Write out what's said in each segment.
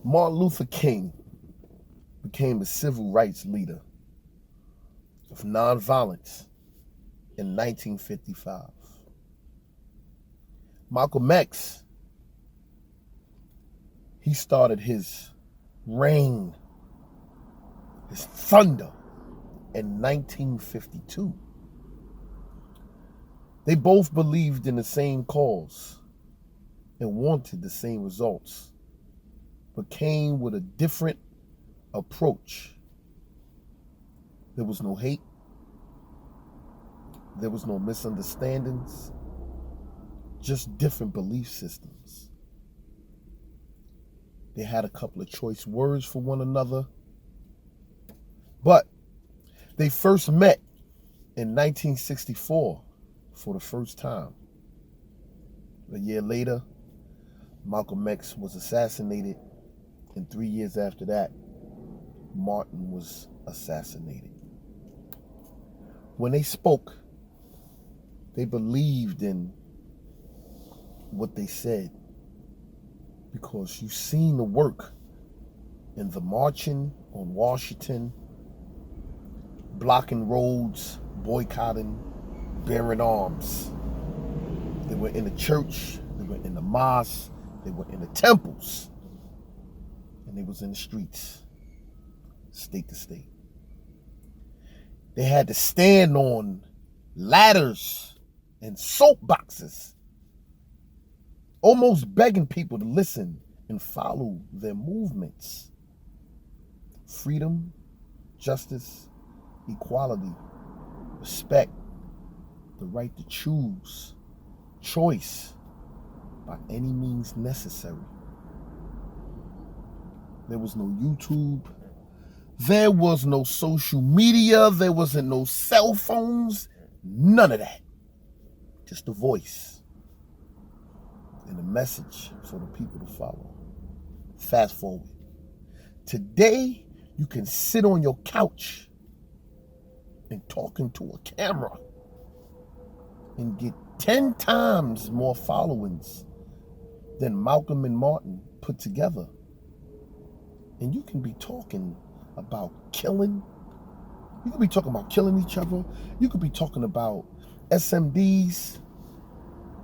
Martin Luther King became a civil rights leader of nonviolence in 1955. Malcolm X, he started his reign, his thunder, in 1952. They both believed in the same cause and wanted the same results, but came with a different approach. There was no hate. There was no misunderstandings, just different belief systems. They had a couple of choice words for one another, but they first met in 1964 for the first time. A year later, Malcolm X was assassinated, and 3 years after that, Martin was assassinated. When they spoke, they believed in what they said because you've seen the work in the marching on Washington, blocking roads, boycotting, bearing arms. They were in the church, they were in the mosque, they were in the temples, and they was in the streets, state to state. They had to stand on ladders and soapboxes, almost begging people to listen and follow their movements. Freedom, justice, equality, respect, the right to choose, choice by any means necessary. There was no YouTube. There was no social media. There wasn't no cell phones. None of that. Just a voice and a message for the people to follow. Fast forward. Today, you can sit on your couch and talk into a camera and get 10 times more followings than Malcolm and Martin put together. And you can be talking about killing. You could be talking about killing each other. You could be talking about SMDs.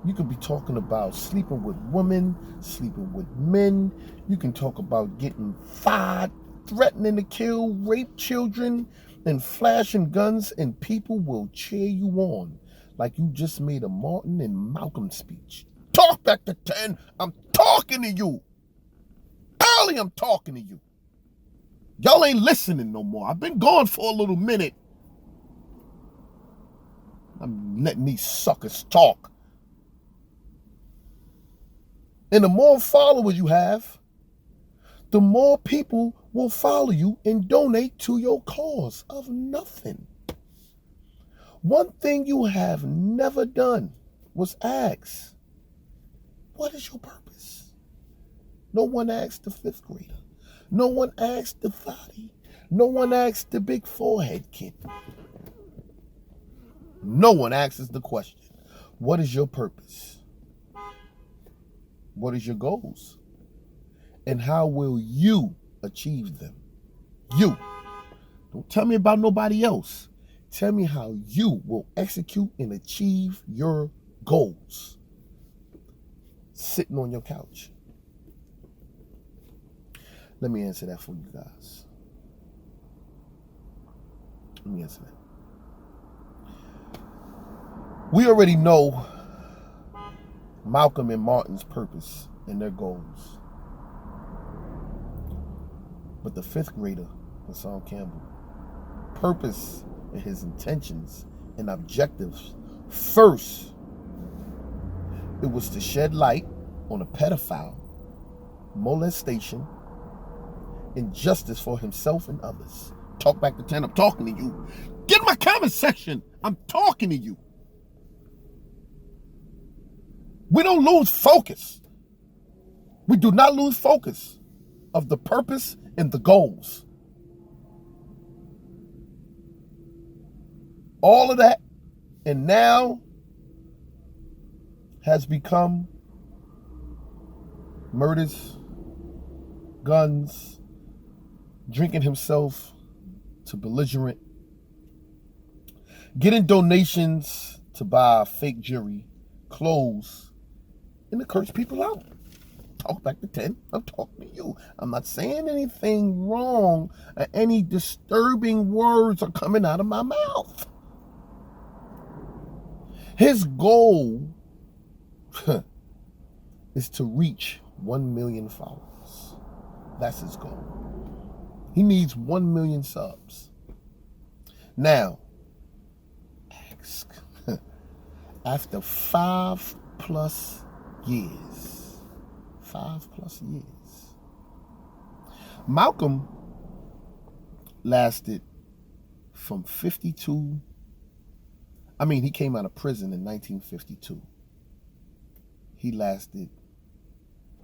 You could be talking about sleeping with women, sleeping with men. You can talk about getting fired, threatening to kill, rape children, and flashing guns, and people will cheer you on like you just made a Martin and Malcolm speech. Talk back to 10. I'm talking to you. Early, I'm talking to you. Y'all ain't listening no more. I've been gone for a little minute. I'm letting these suckers talk. And the more followers you have, the more people will follow you and donate to your cause of nothing. One thing you have never done was ask, what is your purpose? No one asked the 5th grader. No one asked the thotty. No one asked the big forehead kid. No one asks the question, what is your purpose? What is your goals? And how will you achieve them? You. Don't tell me about nobody else. Tell me how you will execute and achieve your goals. Sitting on your couch. Let me answer that for you guys. Let me answer that. We already know Malcolm and Martin's purpose and their goals. But the 5th grader, Hassan Campbell, purpose and his intentions and objectives, first, it was to shed light on a pedophile, molestation, and justice for himself and others. Talk back to 10, I'm talking to you. Get in my comment section, I'm talking to you. We don't lose focus. We do not lose focus of the purpose and the goals. All of that, and now has become murders, guns, drinking himself to belligerent, getting donations to buy fake jewelry, clothes, and to curse people out. Talk back to 10. I'm talking to you. I'm not saying anything wrong. Any disturbing words are coming out of my mouth. His goal is to reach 1 million followers. That's his goal. He needs 1 million subs. Now, ask, after 5+ years, 5+ years, Malcolm lasted from 52. He came out of prison in 1952. He lasted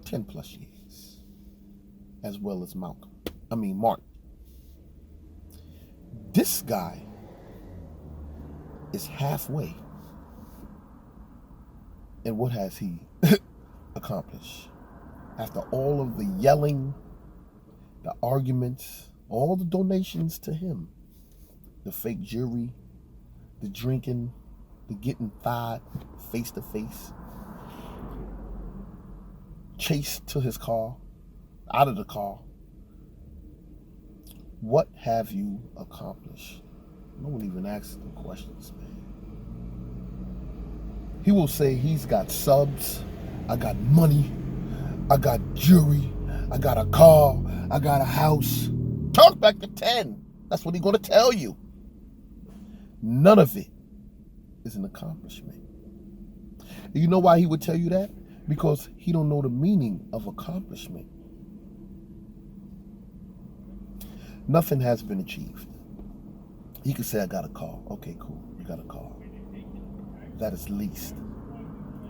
10+ years, as well as Mark. This guy is halfway. And what has he accomplished? After all of the yelling, the arguments, all the donations to him, the fake jewelry, the drinking, the getting thighed face to face, chased to his car, out of the car. What have you accomplished? No one even asks the questions, man. He will say he's got subs, I got money, I got jewelry, I got a car, I got a house. Talk back to 10. That's what he's going to tell you. None of it is an accomplishment. And you know why he would tell you that? Because he don't know the meaning of accomplishment. Nothing has been achieved. He could say, I got a car. Okay, cool. You got a car. That is least.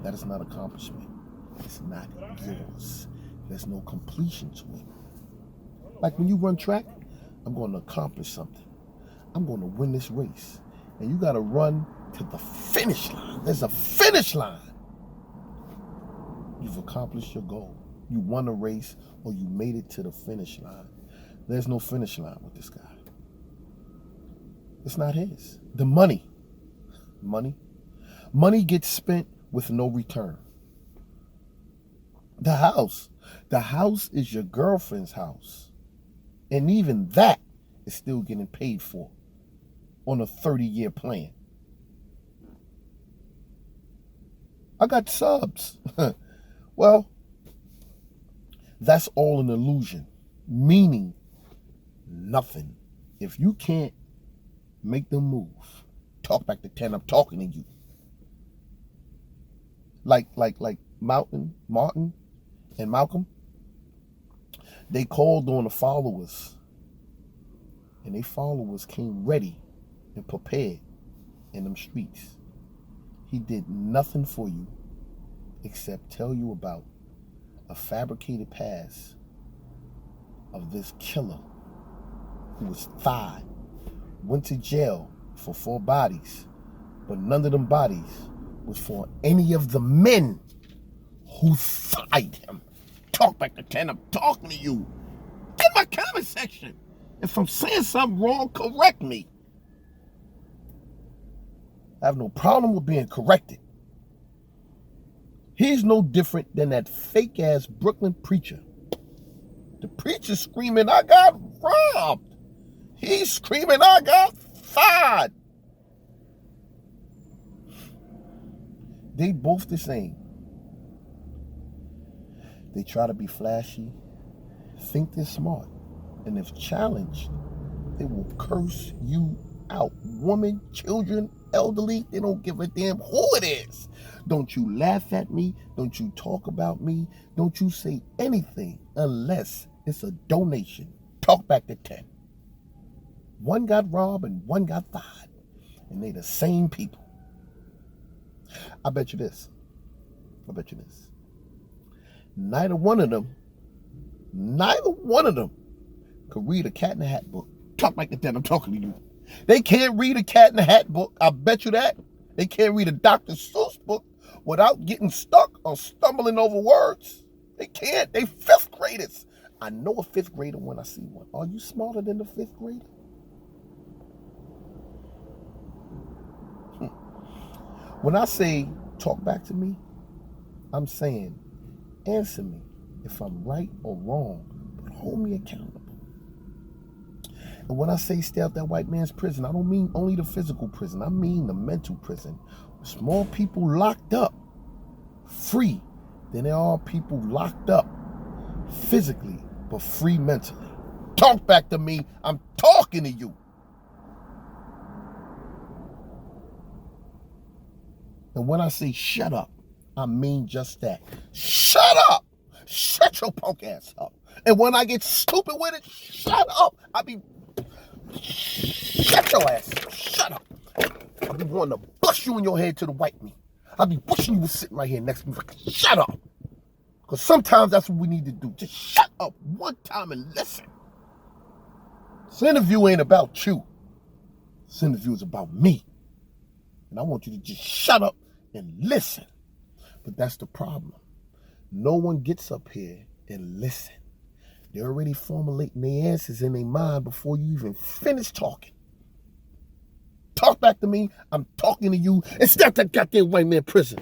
That is not accomplishment. It's not yours. There's no completion to it. Like when you run track, I'm going to accomplish something. I'm going to win this race. And you got to run to the finish line. There's a finish line. You've accomplished your goal. You won a race or you made it to the finish line. There's no finish line with this guy. It's not his. The money gets spent with no return. The house is your girlfriend's house. And even that is still getting paid for on a 30-year plan. I got subs. Well, that's all an illusion, meaning nothing. If you can't make them move, talk back to 10, I'm talking to you. Like Martin and Malcolm, they called on the followers, and they followers came ready and prepared in them streets. He did nothing for you except tell you about a fabricated past of this killer who was thighed, went to jail for 4 bodies, but none of them bodies was for any of the men who thighed him. Talk back to 10, I'm talking to you. In my comment section. If I'm saying something wrong, correct me. I have no problem with being corrected. He's no different than that fake-ass Brooklyn preacher. The preacher screaming, I got robbed. He's screaming, I got fired. They both the same. They try to be flashy, think they're smart, and if challenged, they will curse you out. Women, children, elderly, they don't give a damn who it is. Don't you laugh at me. Don't you talk about me. Don't you say anything unless it's a donation. Talk back to 10. One got robbed and one got fired. And they the same people. I bet you this. Neither one of them could read a Cat in the Hat book. Talk back to 10, I'm talking to you. They can't read a Cat in the Hat book. I bet you that. They can't read a Dr. Seuss book without getting stuck or stumbling over words. They can't. They 5th graders. I know a fifth grader when I see one. Are you smarter than the fifth grader? When I say talk back to me, I'm saying answer me if I'm right or wrong, but hold me accountable. And when I say stay out that white man's prison, I don't mean only the physical prison. I mean the mental prison. There's more people locked up free than there are people locked up physically but free mentally. Talk back to me. I'm talking to you. And when I say shut up, I mean just that. Shut up. Shut your punk ass up. And when I get stupid with it, shut up. Shut your ass up. Shut up. I be wanting to bust you in your head to the white meat. I be wishing you was sitting right here next to me. Like, shut up. Because sometimes that's what we need to do. Just shut up one time and listen. This interview ain't about you. This interview is about me. And I want you to just shut up and listen. But that's the problem. No one gets up here and listen. They're already formulating their answers in their mind before you even finish talking. Talk back to me. I'm talking to you. It's not that goddamn white man prison.